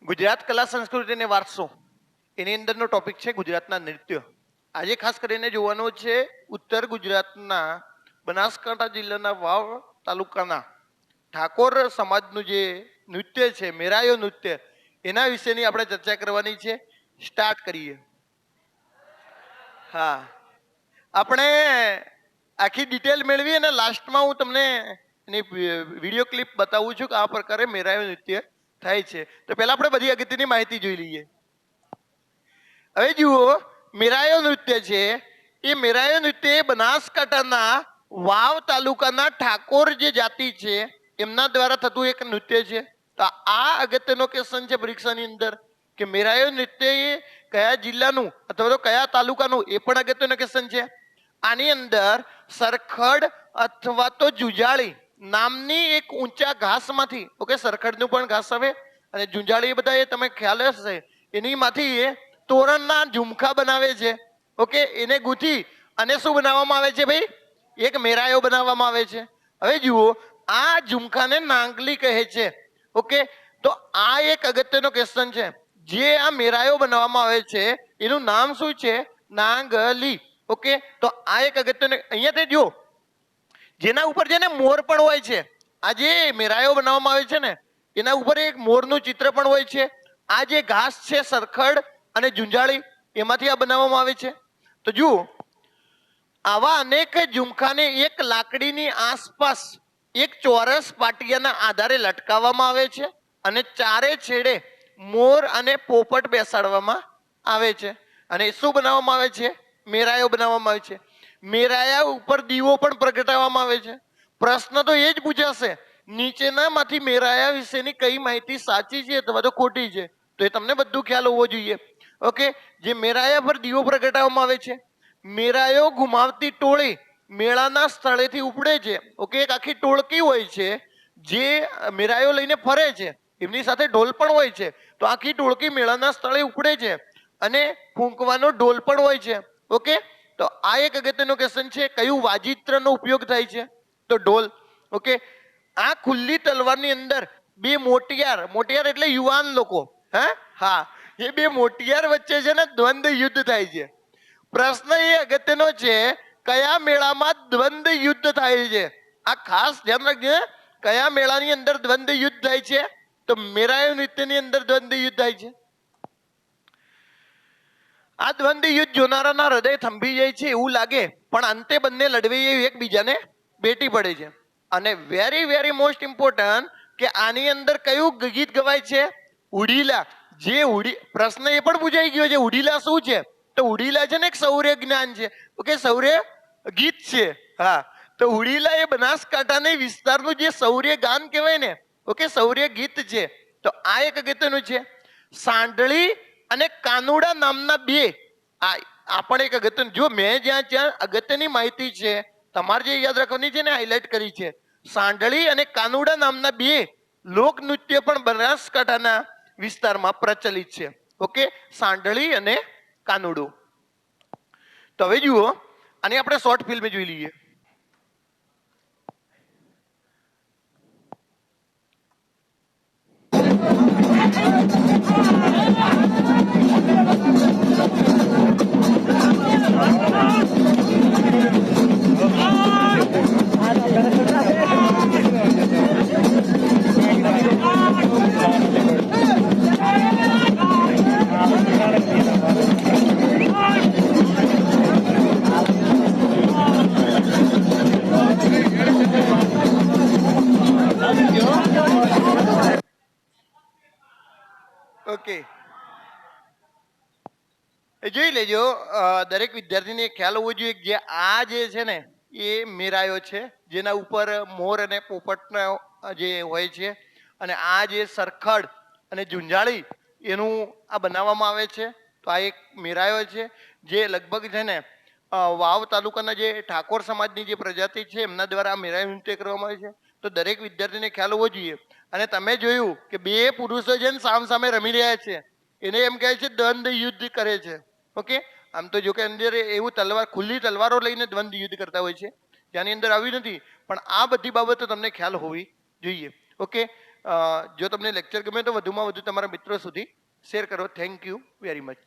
ગુજરાત કલા સંસ્કૃતિ અને વારસો એની અંદરનો ટોપિક છે ગુજરાતના નૃત્ય. આજે ખાસ કરીને જોવાનું છે ઉત્તર ગુજરાતના બનાસકાંઠા જિલ્લાના વાવ તાલુકાના ઠાકોર સમાજનું જે નૃત્ય છે મેરાયો નૃત્ય, એના વિશેની આપણે ચર્ચા કરવાની છે. સ્ટાર્ટ કરીએ. હા, આપણે આખી ડિટેલ મેળવી અને લાસ્ટમાં હું તમને એની વિડીયો ક્લિપ બતાવું છું કે આ પ્રકારે મેરાયો નૃત્ય થાય છે. તો પહેલા આપણે બધી અગત્યની માહિતી જોઈ લઈએ. હવે જુઓ, મેરાયો નૃત્ય છે એ મેરાયો નૃત્ય બનાસકાંઠાના વાવ તાલુકાના ઠાકોર જે જાતિ છે એમના દ્વારા થતું એક નૃત્ય છે. તો આ અગત્યનો ક્વેશ્ચન છે પરીક્ષાની અંદર કે મેરાયો નૃત્ય એ કયા જિલ્લાનું અથવા તો કયા તાલુકાનું, એ પણ અગત્યનો ક્વેશ્ચન છે. આની અંદર સરખડ અથવા તો જુજાળી નામની એક ઊંચા ઘાસમાંથી, ઓકે, સરખડનું પણ ઘાસ આવે અને જુંજાળી, એ બધા એ તમે ખ્યાલ હશે, એની માંથી એ તોરણના ઝુમખા બનાવે છે. ઓકે, એને ગૂંથી અને શું બનાવવામાં આવે છે ભાઈ? એક મેરાયો બનાવવામાં આવે છે. હવે જુઓ, આ ઝુમખાને નાંગલી કહે છે. ઓકે, તો આ એક અગત્યનો ક્વેશ્ચન છે. જે આ મેરાયો બનાવવામાં આવે છે એનું નામ શું છે? નાંગલી. ઓકે, તો આ એક અગત્યનો, અહીંયાથી જો જેના ઉપર છે ને મોર પણ હોય છે. આ જે મેરાયો બનાવવામાં આવે છે ને એના ઉપર એક મોરનું ચિત્ર પણ હોય છે. આ જે ઘાસ છે સરખડ અને ઝુંઝાળી, એમાંથી આ બનાવવામાં આવે છે. તો જુઓ, આવા અનેક ઝુમખાને એક લાકડીની આસપાસ એક ચોરસ પાટિયાના આધારે લટકાવવામાં આવે છે અને ચારે છેડે મોર અને પોપટ બેસાડવામાં આવે છે. અને શું બનાવવામાં આવે છે? મેરાયો બનાવવામાં આવે છે. મેરાયા ઉપર દીવો પણ પ્રગટાવવામાં આવે છે. પ્રશ્ન તો એ જ પૂછાશે, નીચેનામાંથી મેરાયા વિશેની કઈ માહિતી સાચી છે અથવા તો ખોટી છે? તો એ તમને બધું ખ્યાલ હોવો જોઈએ. ઓકે, જે મેરાયા પર દીવો પ્રગટાવવામાં આવે છે, મેરાયો ઘુમાવતી ટોળી મેળાના સ્થળેથી ઉપડે છે. ઓકે, એક આખી ટોળકી હોય છે જે મેરાયો લઈને ફરે છે, એમની સાથે ઢોલ પણ હોય છે. તો આખી ટોળકી મેળાના સ્થળે ઉપડે છે અને ફૂંકવાનો ઢોલ પણ હોય છે. ઓકે, તો આ એક અગત્યનો ક્વેશ્ચન છે. કયું વાજિત્રનો ઉપયોગ થાય છે? તો ઢોલ. ઓકે, આ ખુલ્લી તલવારની અંદર બે મોટિયાર, મોટિયાર એટલે યુવાન લોકો, હા, એ બે મોટિયાર વચ્ચે છે ને દ્વંદ્વ યુદ્ધ થાય છે. પ્રશ્ન એ અગત્યનો છે, કયા મેળામાં દ્વંદ્વ યુદ્ધ થાય છે? આ ખાસ ધ્યાન રાખજો. કયા મેળાની અંદર દ્વંદ્વ યુદ્ધ થાય છે? તો મેરાયો નૃત્યની અંદર દ્વંદ્વ યુદ્ધ થાય છે. આ દ્વંદ્વ યુદ્ધ જોનારાના હૃદય થંભી જાય છે એવું લાગે, પણ અંતે બંને લડવૈયાઓ એકબીજાને ભેટી પડે છે. અને વેરી વેરી મોસ્ટ ઇમ્પોર્ટન્ટ કે આની અંદર કયું ગીત ગવાય છે? ઉડીલા. જે પ્રશ્ન એ પણ પૂછાઈ ગયો છે, ઉડીલા શું છે? તો ઉડીલા છે ને એક શૌર્ય જ્ઞાન છે. ઓકે, શૌર્ય ગીત છે. હા, તો ઉડીલા એ બનાસકાંઠાના વિસ્તારનું જે શૌર્ય ગાન કહેવાય ને, ઓકે, શૌર્ય ગીત છે. તો આ એક અગત્યનું છે. સાંડળી અને કાનુડા નામના બે, આ પણ એક અગત્યનું. જો મેં જ્યાં અગત્યની માહિતી છે તમારે જે યાદ રાખવાની છે ને, હાઇલાઇટ કરી છે. સાંડળી અને કાનુડા નામના બે લોકનૃત્ય પણ બનાસકાંઠાના વિસ્તારમાં પ્રચલિત છે. ઓકે, સાંડળી અને કાનુડું. તો હવે જુઓ, આની આપણે શોર્ટ ફિલ્મ જોઈ લઈએ. ઓકે, જોઈ લેજો. દરેક વિદ્યાર્થીને ખ્યાલ હોવો જોઈએ કે આ જે છે ને એ મેરાયો છે, જેના ઉપર મોર અને પોપટનો જે હોય છે, અને આ જે સરખડ અને ઝુંઝાળી એનું આ બનાવવામાં આવે છે. તો આ એક મેરાયો છે જે લગભગ છે ને વાવ તાલુકાના જે ઠાકોર સમાજની જે પ્રજાતિ છે એમના દ્વારા આ મેરાયો નૃત્ય કરવામાં આવે છે. તો દરેક વિદ્યાર્થીને ખ્યાલ હોવો જોઈએ. અને તમે જોયું કે બે પુરુષો છે ને સામ સામે રમી રહ્યા છે, એને એમ કહે છે દ્વંદ્વ યુદ્ધ કરે છે. ઓકે, આમ તો જો કે અંદર એવું તલવાર, ખુલ્લી તલવારો લઈને દ્વંદ્વ યુદ્ધ કરતા હોય છે, ત્યાંની અંદર આવી નથી. પણ આ બધી બાબતો તમને ખ્યાલ હોવી જોઈએ. ઓકે, જો તમને લેક્ચર ગમે તો વધુમાં વધુ તમારા મિત્રો સુધી શેર કરો. Thank you very much.